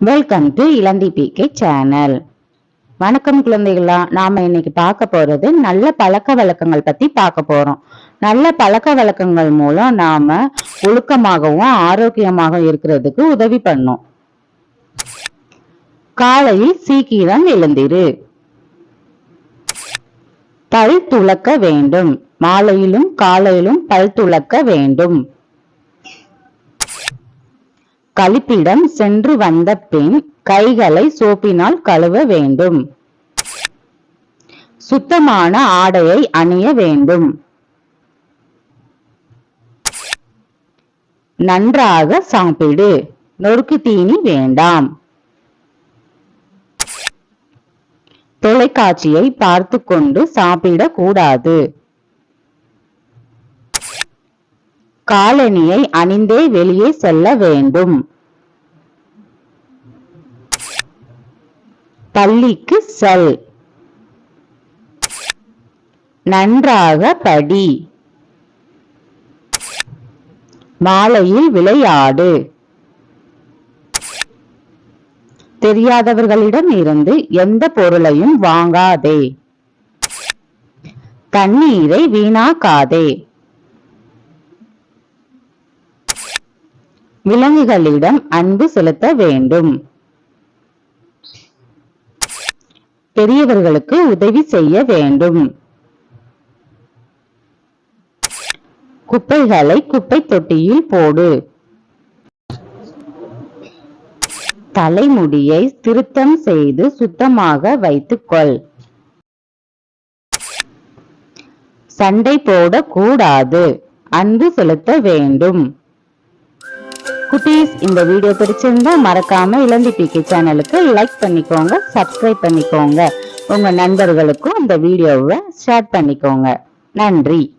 Welcome to Ilanthi PK channel. வணக்கம் குழந்தைகளா. நாம இன்னைக்கு பார்க்க போறது நல்ல பழக்க வழக்கங்கள் பத்தி பார்க்க போறோம். நல்ல பழக்க வழக்கங்கள் மூலம் நாம ஒழுக்கமாகவும் ஆரோக்கியமாக இருக்கிறதுக்கு உதவி பண்ணும். காலையில் சீக்கிரம் எழுந்திரு. பல் துலக்க வேண்டும். மாலையிலும் காலையிலும் பல் துலக்க வேண்டும். கழிப்பிடம் சென்று வந்த பின் கைகளை சோப்பினால் கழுவ வேண்டும். சுத்தமான ஆடையை அணிய வேண்டும். நன்றாக சாப்பிடு. நொறுக்கு தீனி வேண்டாம். தொலைக்காட்சியை பார்த்து கொண்டு சாப்பிடக் கூடாது. காலணியை அணிந்தே வெளியே செல்ல வேண்டும். பள்ளிக்கு செல். நன்றாக படி. மாலையில் விளையாடு. தெரியாதவர்களிடம் இருந்து எந்த பொருளையும் வாங்காதே. தண்ணீரை வீணாக்காதே. விலங்குகளிடம் அன்பு செலுத்த வேண்டும். பெரியவர்களுக்கு உதவி செய்ய வேண்டும். குப்பைகளை குப்பை தொட்டியில் போடு. தலைமுடியை திருத்தம் செய்து சுத்தமாக வைத்துக்கொள். சண்டை போடக்கூடாது. அன்பு செலுத்த வேண்டும். குட்டீஸ், இந்த வீடியோ பிடிச்சிருந்தா மறக்காம இளந்தி பிகே சேனலுக்கு லைக் பண்ணிக்கோங்க, சப்ஸ்கிரைப் பண்ணிக்கோங்க. உங்க நண்பர்களுக்கும் இந்த வீடியோவை ஷேர் பண்ணிக்கோங்க. நன்றி.